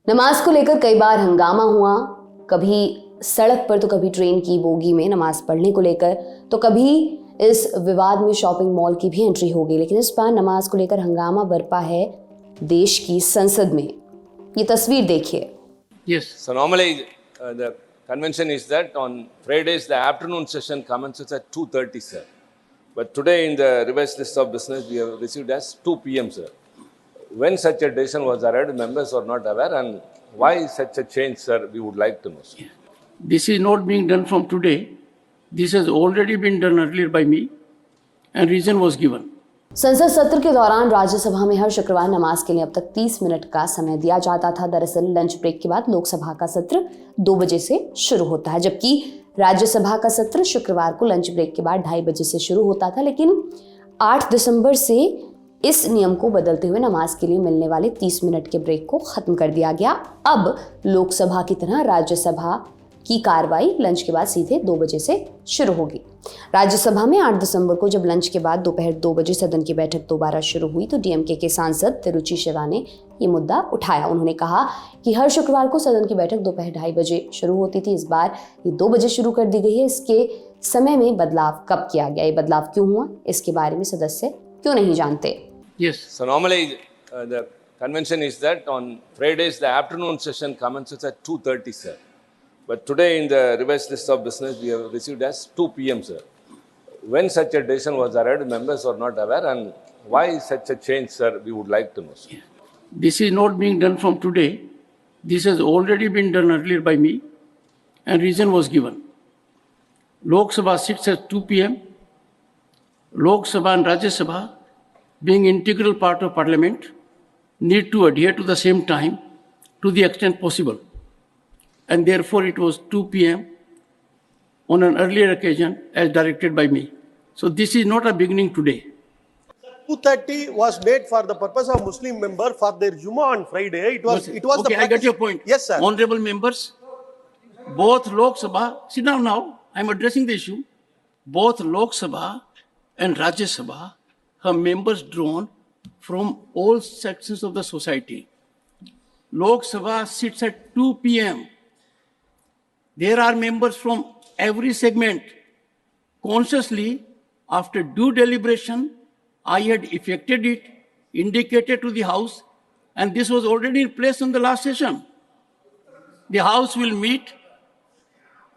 नमाज को लेकर कई बार हंगामा हुआ, कभी सड़क पर तो कभी ट्रेन की बोगी में नमाज पढ़ने को लेकर, तो कभी इस विवाद में शॉपिंग मॉल की भी एंट्री हो गई। लेकिन इस बार नमाज को लेकर हंगामा बरपा है देश की संसद में। ये तस्वीर देखिए। Yes. So normally the convention is that on Fridays the afternoon session commences at 2:30, sir. But today in the revised list of business we have received as 2 p.m., sir. When such a decision was arrived, members were not aware, and why such a change, sir? We would like to know, sir. This is not being done from today. This has already been done earlier by me, and reason was given. संसद सत्र के दौरान राज्यसभा में हर शुक्रवार नमाज के लिए अब तक 30 मिनट का समय दिया जाता था। दरअसल लंच ब्रेक के बाद लोकसभा का सत्र 2 बजे से शुरू होता है, जबकि राज्यसभा का सत्र शुक्रवार को लंच ब्रेक के बाद 2:30 बजे से शुरू होता था। लेकिन 8 दिसंबर से इस नियम को बदलते हुए नमाज के लिए मिलने वाले 30 मिनट के ब्रेक को खत्म कर दिया गया। अब लोकसभा की तरह राज्यसभा की कार्रवाई लंच के बाद सीधे 2 बजे से शुरू होगी। राज्यसभा में 8 दिसंबर को जब लंच के बाद दोपहर 2 बजे सदन की बैठक दोबारा शुरू हुई तो डीएमके के सांसद तिरुचि शिवा ने ये मुद्दा उठाया। उन्होंने कहा कि हर शुक्रवार को सदन की बैठक दोपहर 2:30 बजे शुरू होती थी, इस बार ये 2 बजे शुरू कर दी गई है। इसके समय में बदलाव कब किया गया, ये बदलाव क्यों हुआ, इसके बारे में सदस्य क्यों नहीं जानते। Yes. So normally the convention is that on Fridays the afternoon session commences at 2:30, sir. But today in the revised list of business we have received as 2 p.m., sir. When such a decision was arrived, members were not aware, and why such a change, sir? We would like to know, sir. This is not being done from today. This has already been done earlier by me, and reason was given. Lok Sabha sits at 2 p.m. Lok Sabha and Rajya Sabha, being integral part of Parliament, need to adhere to the same time to the extent possible. And therefore it was 2 p.m. on an earlier occasion as directed by me. So this is not a beginning today. 2:30 was made for the purpose of Muslim member for their Jummah on Friday. It was Okay, the I get your point. Yes, sir. Honorable members, both Lok Sabha, sit down now, I'm addressing the issue. Both Lok Sabha and Rajya Sabha have members drawn from all sections of the society. Lok Sabha sits at 2 p.m. There are members from every segment. Consciously, after due deliberation, I had effected it, indicated to the House, and this was already in place in the last session. The House will meet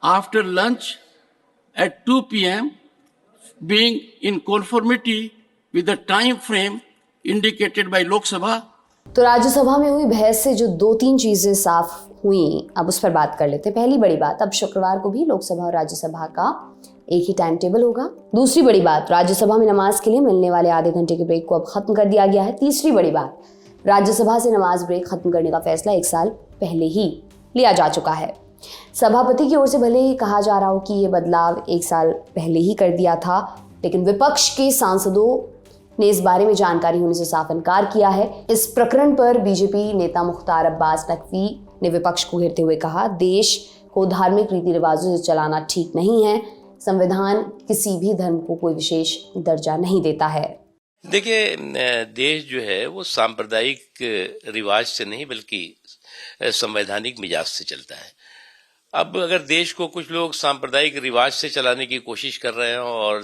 after lunch at 2 p.m., being in conformity with the time frame indicated by Lok Sabha. तो राज्यसभा में हुई बहस से जो 2-3 चीजें साफ हुई, अब उस पर बात कर लेते हैं। पहली बड़ी बात, अब शुक्रवार को भी लोकसभा और राज्यसभा का एक ही टाइम टेबल होगा। दूसरी बड़ी बात, राज्यसभा में नमाज के लिए मिलने वाले आधे घंटे के ब्रेक को अब खत्म कर दिया गया है। तीसरी बड़ी बात, राज्यसभा से नमाज ब्रेक खत्म करने का फैसला 1 साल पहले ही लिया जा चुका है। सभापति की ओर से भले ही कहा जा रहा हो कि ये बदलाव 1 साल पहले ही कर दिया था, लेकिन विपक्ष के सांसदों ने इस बारे में जानकारी होने से साफ इनकार किया है। इस प्रकरण पर बीजेपी नेता मुख्तार अब्बास नकवी ने विपक्ष को घेरते हुए कहा, देश को धार्मिक रीति रिवाजों से चलाना ठीक नहीं है। संविधान किसी भी धर्म को कोई विशेष दर्जा नहीं देता है। देखिए, देश जो है वो सांप्रदायिक रिवाज से नहीं बल्कि संवैधानिक मिजाज से चलता है। अब अगर देश को कुछ लोग सांप्रदायिक रिवाज से चलाने की कोशिश कर रहे हैं और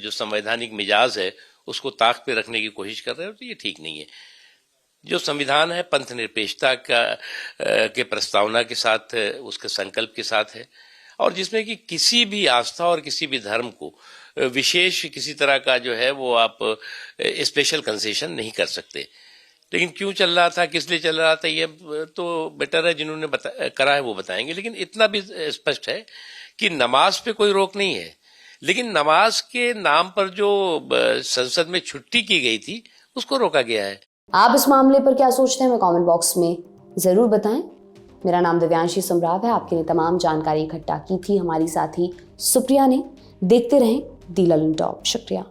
जो संवैधानिक मिजाज है उसको ताक पे रखने की कोशिश कर रहे हैं, तो ये ठीक नहीं है। जो संविधान है पंथ निरपेक्षता के प्रस्तावना के साथ, उसके संकल्प के साथ है, और जिसमें कि किसी भी आस्था और किसी भी धर्म को विशेष किसी तरह का जो है वो आप स्पेशल कंसेशन नहीं कर सकते। लेकिन क्यों चल रहा था, किस लिए चल रहा था, ये तो बेटर है जिन्होंने करा है वो बताएंगे। लेकिन इतना भी स्पष्ट है कि नमाज पे कोई रोक नहीं है, लेकिन नमाज के नाम पर जो संसद में छुट्टी की गई थी उसको रोका गया है। आप इस मामले पर क्या सोचते हैं, हमें कमेंट बॉक्स में जरूर बताएं। मेरा नाम दिव्यांशी सम्राव है, आपके लिए तमाम जानकारी इकट्ठा की थी हमारी साथी सुप्रिया ने। देखते रहें दी ललन टॉप। शुक्रिया।